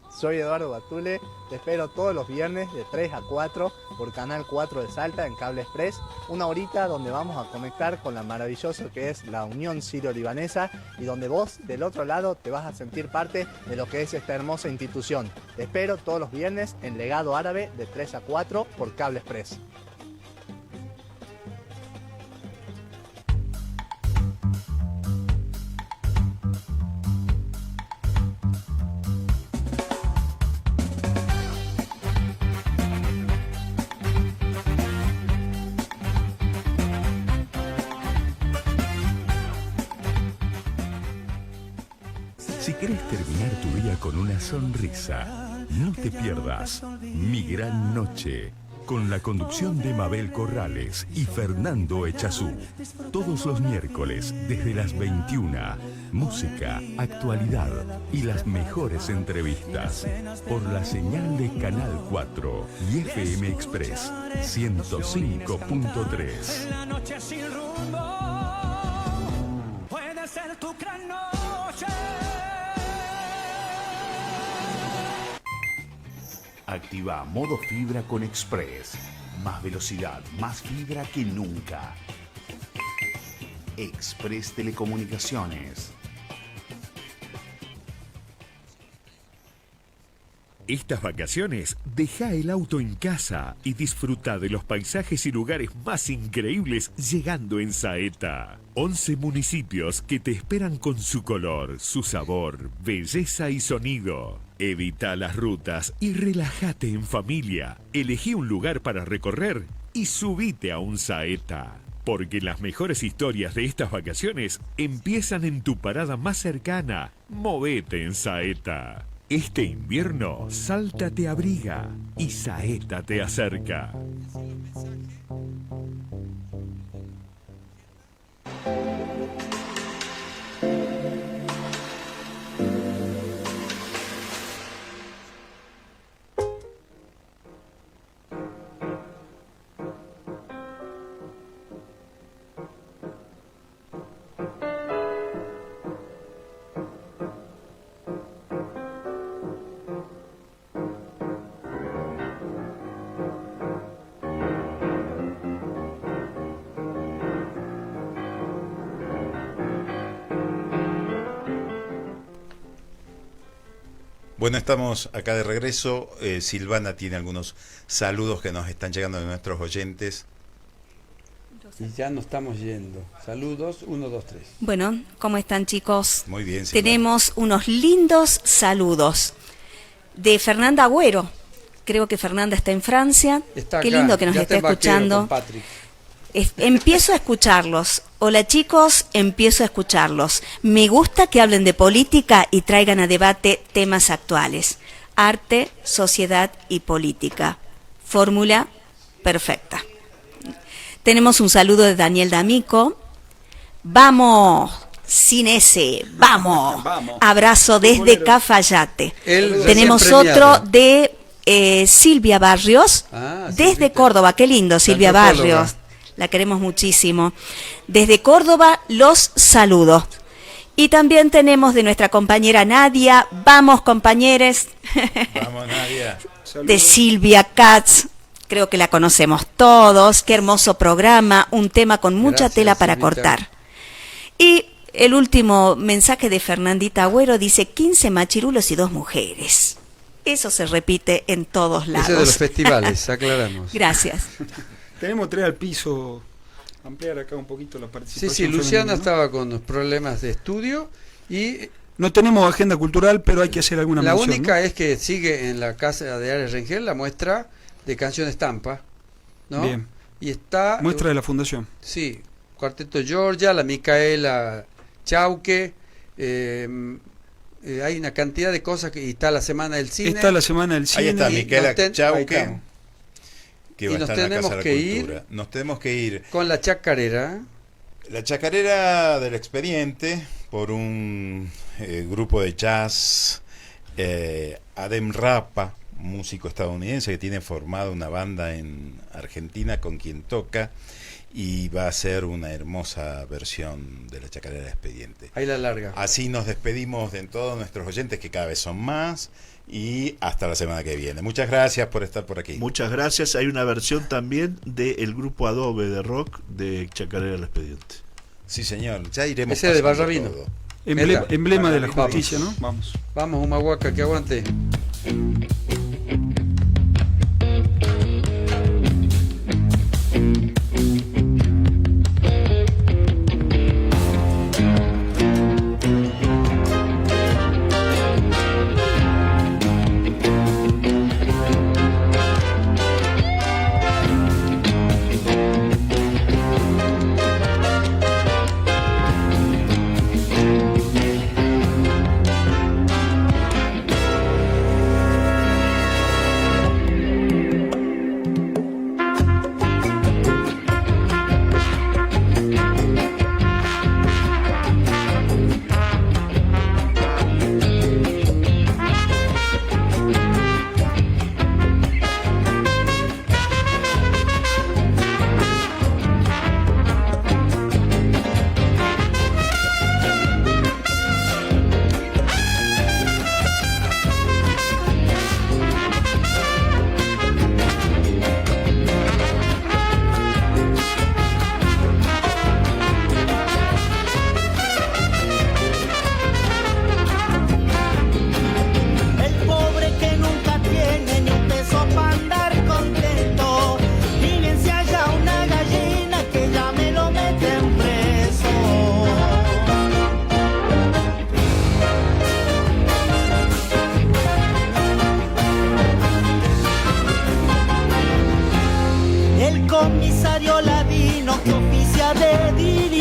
[SPEAKER 9] Soy Eduardo Batule, te espero todos los viernes de 3 a 4 por Canal 4 de Salta en Cable Express, una horita donde vamos a conectar con la maravilloso que es la Unión Sirio-Libanesa y donde vos del otro lado te vas a sentir parte de lo que es esta hermosa institución. Te espero todos los viernes en Legado Árabe de 3 a 4 por Cable Express.
[SPEAKER 8] Si querés terminar tu día con una sonrisa, no te pierdas Mi Gran Noche.
[SPEAKER 10] con la conducción de Mabel Corrales y Fernando Echazú. Todos los miércoles desde las 21. Música, actualidad y las mejores entrevistas por la señal de Canal 4 y FM Express 105.3.
[SPEAKER 1] La noche sin rumbo puede ser tu gran noche.
[SPEAKER 8] Activa modo fibra con Express. Más velocidad, más fibra que nunca. Express Telecomunicaciones.
[SPEAKER 10] Estas vacaciones, deja el auto en casa y disfruta de los paisajes y lugares más increíbles llegando en Saeta. 11 municipios que te esperan con su color, su sabor, belleza y sonido. Evita las rutas y relájate en familia. Elegí un lugar para recorrer y subite a un Saeta. Porque las mejores historias de estas vacaciones empiezan en tu parada más cercana. Movete en Saeta. Este invierno, Salta te abriga y Saeta te acerca.
[SPEAKER 2] Bueno, estamos acá de regreso. Silvana tiene algunos saludos que nos están llegando de nuestros oyentes.
[SPEAKER 3] Y ya nos estamos yendo. Saludos, 1, 2, 3.
[SPEAKER 11] Bueno, ¿cómo están, chicos?
[SPEAKER 2] Muy bien, Silvana.
[SPEAKER 11] Tenemos unos lindos saludos de Fernanda Agüero. Creo que Fernanda está en Francia.
[SPEAKER 3] Está
[SPEAKER 11] Qué
[SPEAKER 3] acá,
[SPEAKER 11] lindo que nos
[SPEAKER 3] ya
[SPEAKER 11] esté
[SPEAKER 3] está en Vaquero
[SPEAKER 11] escuchando.
[SPEAKER 3] con Patrick.
[SPEAKER 11] Empiezo a escucharlos. Hola, chicos, empiezo a escucharlos. Me gusta que hablen de política y traigan a debate temas actuales. Arte, sociedad y política. Fórmula perfecta. Tenemos un saludo de Daniel D'Amico. Vamos, sin ese, vamos.
[SPEAKER 4] Vamos.
[SPEAKER 11] Abrazo desde Cafayate.
[SPEAKER 3] El
[SPEAKER 11] Tenemos
[SPEAKER 3] recién
[SPEAKER 11] otro
[SPEAKER 3] premiado.
[SPEAKER 11] de Silvia Barrios,
[SPEAKER 3] Ah,
[SPEAKER 11] desde
[SPEAKER 3] Silvita.
[SPEAKER 11] Córdoba. Qué lindo, Silvia
[SPEAKER 3] La antropóloga.
[SPEAKER 11] Barrios. La queremos muchísimo. Desde Córdoba los saludo. Y también tenemos de nuestra compañera Nadia. Vamos, compañeros.
[SPEAKER 2] Vamos, Nadia.
[SPEAKER 11] De Silvia Katz. Creo que la conocemos todos. Qué hermoso programa. Un tema con mucha
[SPEAKER 3] Gracias,
[SPEAKER 11] tela para
[SPEAKER 3] Silvita.
[SPEAKER 11] cortar. Y el último mensaje de Fernandita Agüero dice 15 machirulos y 2 mujeres. Eso se repite en todos lados.
[SPEAKER 3] Ese de los festivales, aclaramos.
[SPEAKER 11] Gracias.
[SPEAKER 4] Tenemos 3 al piso. Ampliar acá un poquito la
[SPEAKER 3] Sí,
[SPEAKER 4] participación.
[SPEAKER 3] sí, Luciana
[SPEAKER 4] femenina, ¿no?
[SPEAKER 3] estaba con los problemas de estudio y
[SPEAKER 4] No tenemos agenda cultural, pero hay que hacer alguna
[SPEAKER 3] la
[SPEAKER 4] mención,
[SPEAKER 3] única
[SPEAKER 4] ¿no?
[SPEAKER 3] es que sigue en la casa de Ares Rengel la muestra de canciones Tampa, ¿no?
[SPEAKER 4] Bien.
[SPEAKER 3] Y está
[SPEAKER 4] Muestra de la fundación.
[SPEAKER 3] sí, Cuarteto Georgia, la Micaela Chauque, hay una cantidad de cosas y está la semana del cine.
[SPEAKER 4] Está la semana del
[SPEAKER 2] Ahí
[SPEAKER 4] cine.
[SPEAKER 2] está
[SPEAKER 3] y
[SPEAKER 2] Micaela
[SPEAKER 3] ahí
[SPEAKER 2] Chauque,
[SPEAKER 3] estamos.
[SPEAKER 2] que
[SPEAKER 3] Y
[SPEAKER 2] va a
[SPEAKER 3] nos
[SPEAKER 2] estar en la
[SPEAKER 3] tenemos
[SPEAKER 2] Casa de
[SPEAKER 3] que
[SPEAKER 2] la
[SPEAKER 3] ir
[SPEAKER 2] Cultura. Nos tenemos que ir.
[SPEAKER 3] Con la chacarera.
[SPEAKER 2] La chacarera del expediente por un grupo de jazz, Adem Rapa, músico estadounidense que tiene formada una banda en Argentina con quien toca y va a hacer una hermosa versión de la chacarera del expediente.
[SPEAKER 3] Ahí la larga.
[SPEAKER 2] Así nos despedimos de todos nuestros oyentes, que cada vez son más, y hasta la semana que viene. Muchas gracias por estar por aquí.
[SPEAKER 5] Muchas gracias. Hay una versión también del grupo Adobe de rock de Chacarera del Expediente.
[SPEAKER 2] Sí, señor, ya iremos.
[SPEAKER 3] Ese de
[SPEAKER 2] pasando
[SPEAKER 3] Barrabino.
[SPEAKER 2] todo.
[SPEAKER 4] Emblema de la
[SPEAKER 3] Vamos.
[SPEAKER 4] justicia, ¿no? Vamos.
[SPEAKER 3] Vamos, Humahuaca, que aguante.
[SPEAKER 1] le diría